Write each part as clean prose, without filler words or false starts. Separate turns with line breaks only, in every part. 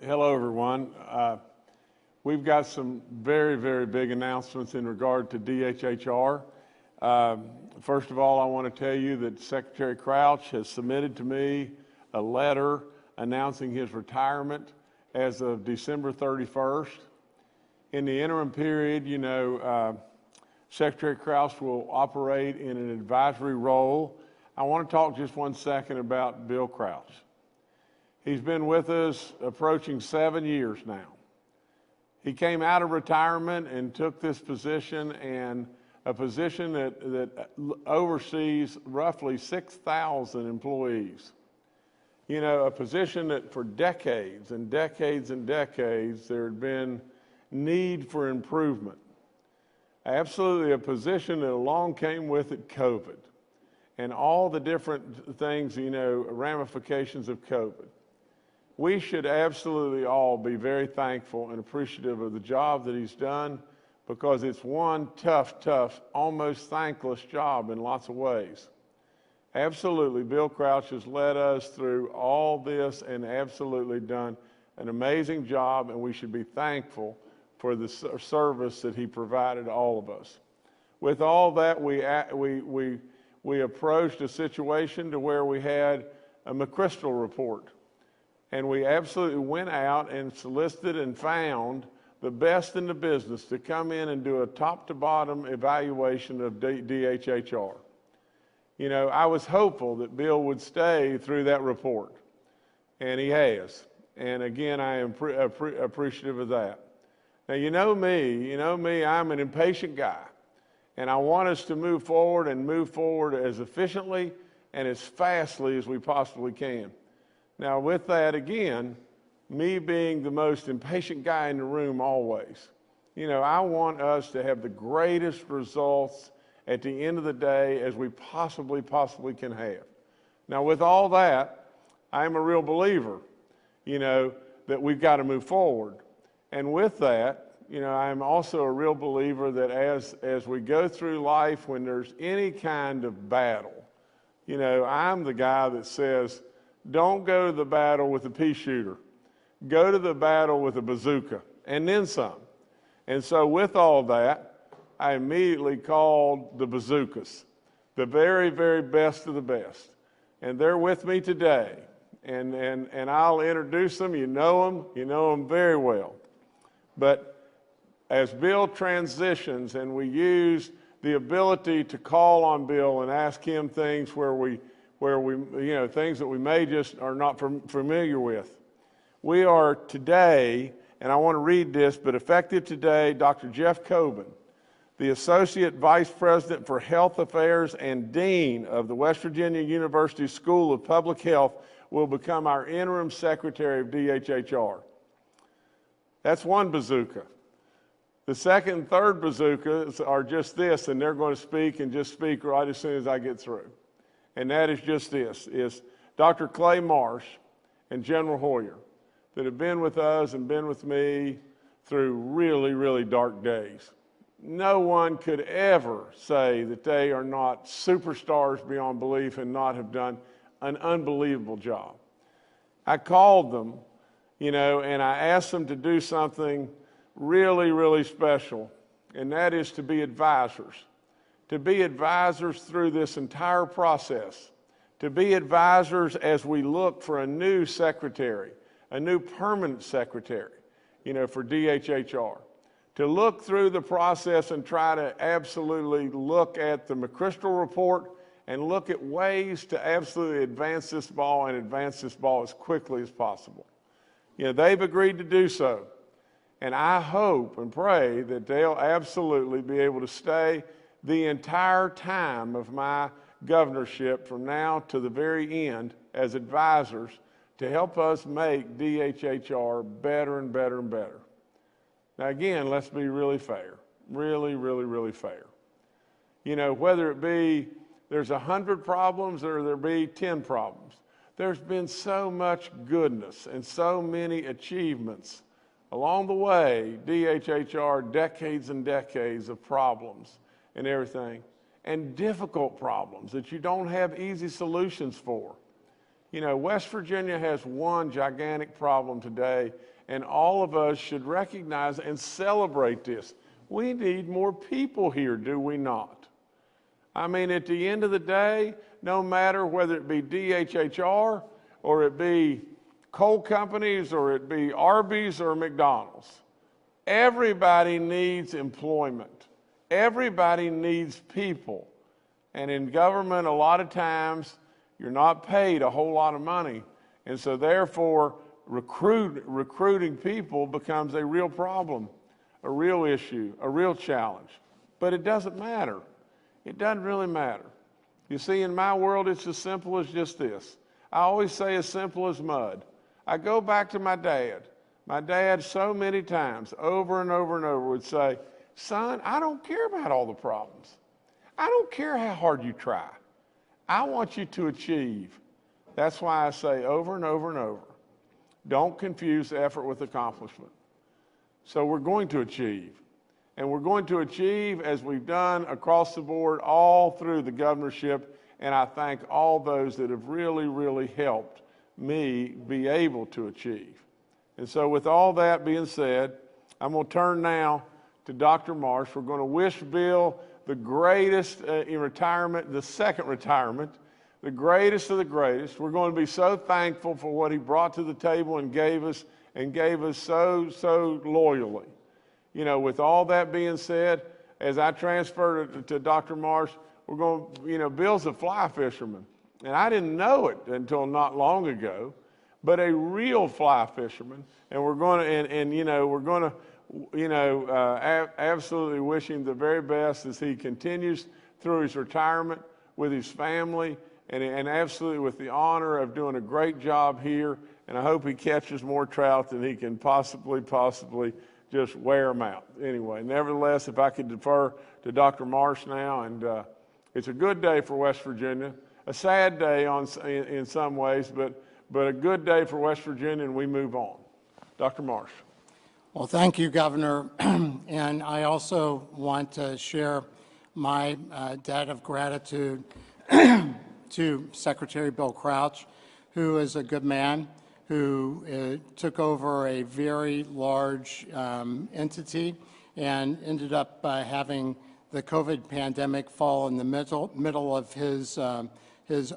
Hello, everyone. We've got some very, very big announcements in regard to DHHR. First of all, I want to tell you that Secretary Crouch has submitted to me a letter announcing his retirement as of December 31st. In the interim period, Secretary Crouch will operate in an advisory role. I want to talk just 1 second about Bill Crouch. He's been with us approaching 7 years now. He came out of retirement and took this position, and a position that oversees roughly 6,000 employees. You know, a position that for decades and decades and decades there had been need for improvement. Absolutely a position that along came with it COVID and all the different things, ramifications of COVID. We should absolutely all be very thankful and appreciative of the job that he's done, because it's one tough, almost thankless job in lots of ways. Absolutely, Bill Crouch has led us through all this and absolutely done an amazing job, and we should be thankful for the service that he provided all of us. With all that, we approached a situation to where we had a McChrystal report. And we absolutely went out and solicited and found the best in the business to come in and do a top-to-bottom evaluation of DHHR. You know, I was hopeful that Bill would stay through that report, and he has. And again, I am appreciative of that. Now, you know me, I'm an impatient guy, and I want us to move forward as efficiently and as fastly as we possibly can. Now, with that, again, me being the most impatient guy in the room always, I want us to have the greatest results at the end of the day as we possibly can have. Now, with all that, I'm a real believer, that we've got to move forward. And with that, I'm also a real believer that as we go through life, when there's any kind of battle, I'm the guy that says, don't go to the battle with a pea shooter. Go to the battle with a bazooka, and then some. And so with all that, I immediately called the bazookas, the very, very best of the best. And they're with me today. And I'll introduce them. You know them very well. But as Bill transitions and we use the ability to call on Bill and ask him things where we things that we may just are not familiar with. We are today, and I want to read this, but effective today, Dr. Jeff Coben, the Associate Vice President for Health Affairs and Dean of the West Virginia University School of Public Health, will become our interim Secretary of DHHR. That's one bazooka. The second and third bazookas are just this, and they're going to speak and just speak right as soon as I get through. And that is just this, is Dr. Clay Marsh and General Hoyer that have been with us and been with me through really, really dark days. No one could ever say that they are not superstars beyond belief and not have done an unbelievable job. I called them, and I asked them to do something really, really special, and that is to be advisors. To be advisors through this entire process, to be advisors as we look for a new secretary, a new permanent secretary, for DHHR. To look through the process and try to absolutely look at the McChrystal report and look at ways to absolutely advance this ball as quickly as possible. They've agreed to do so. And I hope and pray that they'll absolutely be able to stay the entire time of my governorship from now to the very end as advisors to help us make DHHR better and better and better. Now again, let's be really fair, really, really, really fair. Whether it be there's 100 problems or there be 10 problems, there's been so much goodness and so many achievements along the way, DHHR, decades and decades of problems and everything, and difficult problems that you don't have easy solutions for. West Virginia has one gigantic problem today, and all of us should recognize and celebrate this. We need more people here, do we not? I mean, at the end of the day, no matter whether it be DHHR or it be coal companies or it be Arby's or McDonald's, everybody needs employment. Everybody needs people. And in government, a lot of times, you're not paid a whole lot of money. And so therefore, recruiting people becomes a real problem, a real issue, a real challenge. But it doesn't matter. It doesn't really matter. You see, in my world, it's as simple as just this. I always say as simple as mud. I go back to my dad. My dad so many times, over and over and over, would say, son, I don't care about all the problems. I don't care how hard you try. I want you to achieve. That's why I say over and over and over, don't confuse effort with accomplishment. So we're going to achieve. And we're going to achieve as we've done across the board all through the governorship. And I thank all those that have really, really helped me be able to achieve. And so with all that being said, I'm going to turn now to Dr. Marsh. We're going to wish Bill the greatest in retirement, the second retirement, the greatest of the greatest. We're going to be so thankful for what he brought to the table and gave us so loyally. You know, with all that being said, as I transfer to Dr. Marsh, we're going, Bill's a fly fisherman. And I didn't know it until not long ago, but a real fly fisherman. And we're going to, absolutely wish him the very best as he continues through his retirement with his family and absolutely with the honor of doing a great job here. And I hope he catches more trout than he can possibly just wear them out. Anyway, nevertheless, if I could defer to Dr. Marsh now, and it's a good day for West Virginia, a sad day in some ways, but a good day for West Virginia, and we move on. Dr. Marsh.
Well, thank you, Governor. And I also want to share my debt of gratitude to Secretary Bill Crouch, who is a good man, who took over a very large entity and ended up having the COVID pandemic fall in the middle of his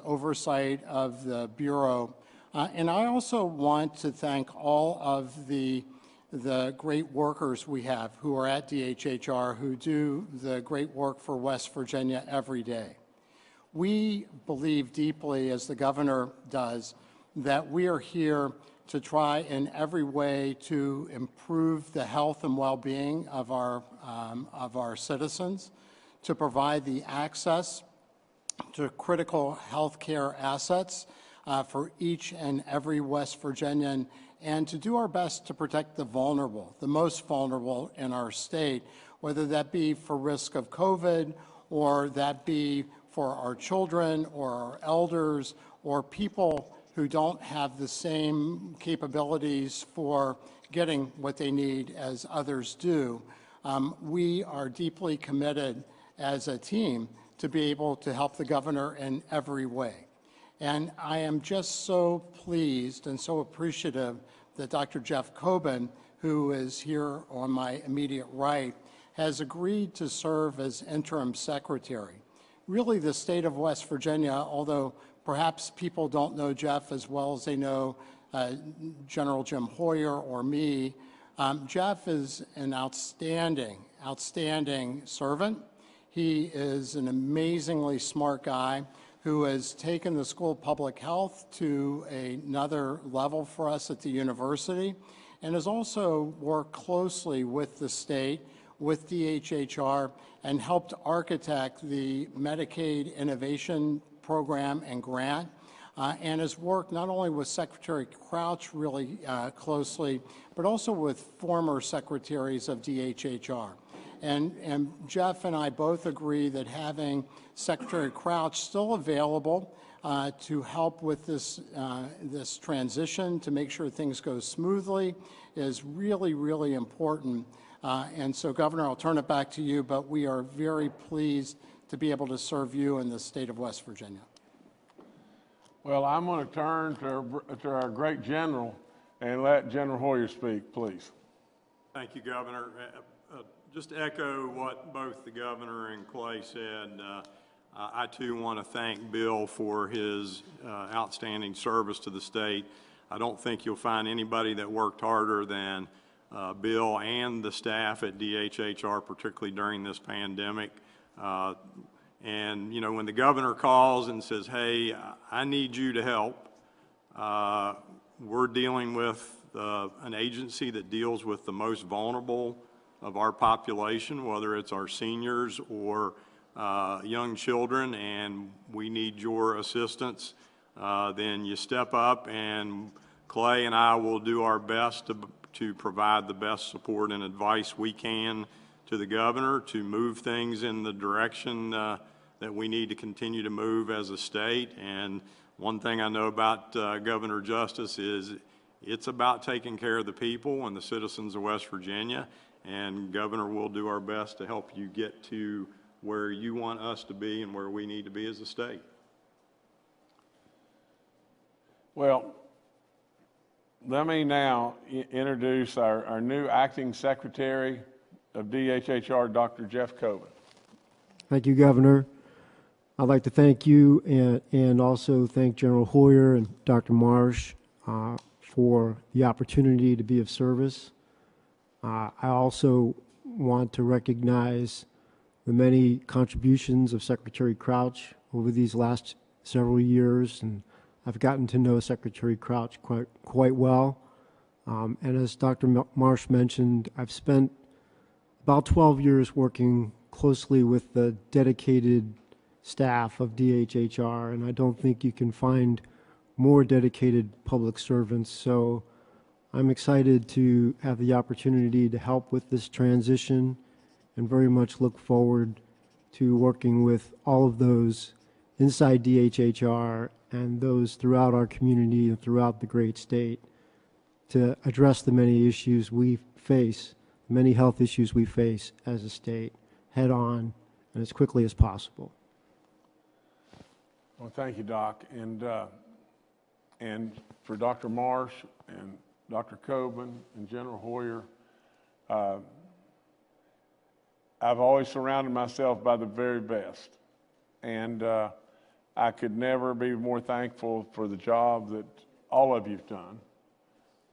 oversight of the Bureau. And I also want to thank all of the great workers we have who are at DHHR, who do the great work for West Virginia every day. We believe deeply, as the governor does, that we are here to try in every way to improve the health and well-being of our citizens, to provide the access to critical health care assets for each and every West Virginian, and to do our best to protect the vulnerable, the most vulnerable in our state, whether that be for risk of COVID, or that be for our children or our elders or people who don't have the same capabilities for getting what they need as others do. We are deeply committed as a team to be able to help the governor in every way. And I am just so pleased and so appreciative that Dr. Jeff Coben, who is here on my immediate right, has agreed to serve as interim secretary. Really, the state of West Virginia, although perhaps people don't know Jeff as well as they know General Jim Hoyer or me, Jeff is an outstanding servant. He is an amazingly smart guy who has taken the School of Public Health to another level for us at the university, and has also worked closely with the state, with DHHR, and helped architect the Medicaid Innovation Program and Grant, and has worked not only with Secretary Crouch really closely, but also with former secretaries of DHHR. And Jeff and I both agree that having Secretary Crouch still available to help with this transition, to make sure things go smoothly, is really, really important. And so, Governor, I'll turn it back to you, but we are very pleased to be able to serve you in the state of West Virginia.
Well, I'm going to turn to our great general, and let General Hoyer speak, please.
Thank you, Governor. Just to echo what both the Governor and Clay said, I too want to thank Bill for his outstanding service to the state. I don't think you'll find anybody that worked harder than Bill and the staff at DHHR, particularly during this pandemic. And, you know, when the Governor calls and says, hey, I need you to help, we're dealing with an agency that deals with the most vulnerable of our population, whether it's our seniors or young children, and we need your assistance, then you step up, and Clay and I will do our best to provide the best support and advice we can to the Governor to move things in the direction that we need to continue to move as a state. And one thing I know about Governor Justice is it's about taking care of the people and the citizens of West Virginia, and Governor, we'll do our best to help you get to where you want us to be and where we need to be as a state.
Well, let me now introduce our new acting secretary of DHHR, Dr. Jeff Coben.
Thank you, Governor. I'd like to thank you and also thank General Hoyer and Dr. Marsh for the opportunity to be of service. I also want to recognize the many contributions of Secretary Crouch over these last several years, and I've gotten to know Secretary Crouch quite well. And as Dr. Marsh mentioned, I've spent about 12 years working closely with the dedicated staff of DHHR, and I don't think you can find more dedicated public servants. So I'm excited to have the opportunity to help with this transition and very much look forward to working with all of those inside DHHR and those throughout our community and throughout the great state to address the many issues we face, many health issues we face as a state, head on and as quickly as possible.
Well, thank you, Doc. And for Dr. Marsh and Dr. Coben and General Hoyer, I've always surrounded myself by the very best. And I could never be more thankful for the job that all of you've done,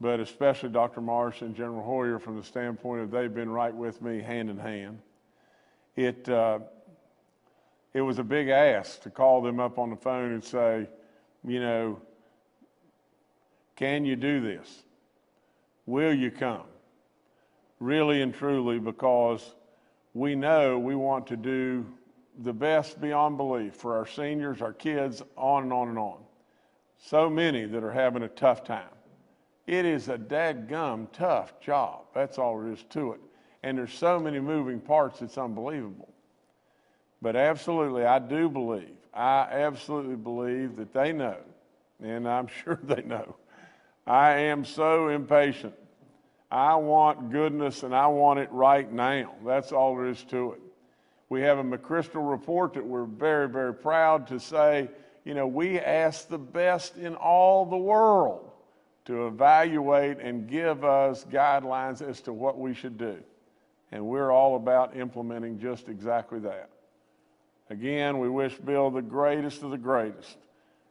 but especially Dr. Marsh and General Hoyer from the standpoint of they've been right with me hand in hand. It was a big ask to call them up on the phone and say, you know, can you do this? Will you come? Really and truly, because we know we want to do the best beyond belief for our seniors, our kids, on and on and on. So many that are having a tough time. It is a dadgum tough job. That's all there is to it. And there's so many moving parts, it's unbelievable. But absolutely, I absolutely believe that they know, and I'm sure they know. I am so impatient. I want goodness, and I want it right now. That's all there is to it. We have a McChrystal report that we're very, very proud to say, you know, we ask the best in all the world to evaluate and give us guidelines as to what we should do. And we're all about implementing just exactly that. Again, we wish Bill the greatest of the greatest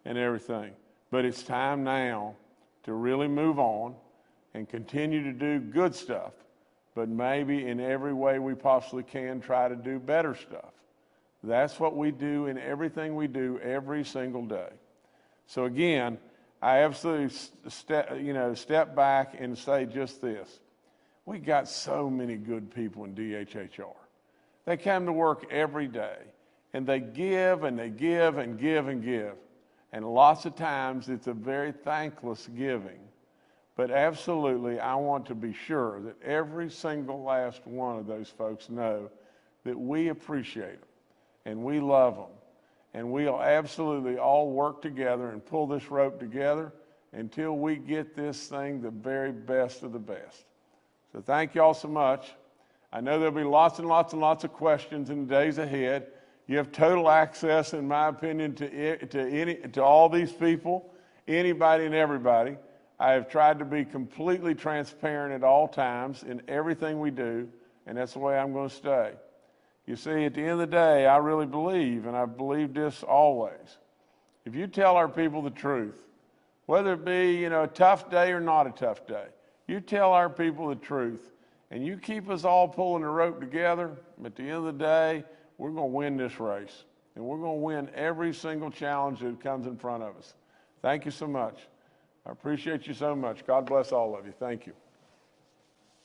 and everything. But it's time now to really move on and continue to do good stuff, but maybe in every way we possibly can try to do better stuff. That's what we do in everything we do every single day. So again, I absolutely step back and say just this. We got so many good people in DHHR. They come to work every day, and they give and they give and give and give. And lots of times it's a very thankless giving. But absolutely, I want to be sure that every single last one of those folks know that we appreciate them and we love them. And we'll absolutely all work together and pull this rope together until we get this thing the very best of the best. So thank you all so much. I know there'll be lots and lots and lots of questions in the days ahead. You have total access, in my opinion, to all these people, anybody and everybody. I have tried to be completely transparent at all times in everything we do, and that's the way I'm going to stay. You see, at the end of the day, I really believe, and I've believed this always, if you tell our people the truth, whether it be, a tough day or not a tough day, you tell our people the truth, and you keep us all pulling the rope together, at the end of the day, we're going to win this race, and we're going to win every single challenge that comes in front of us. Thank you so much. I appreciate you so much. God bless all of you. Thank you.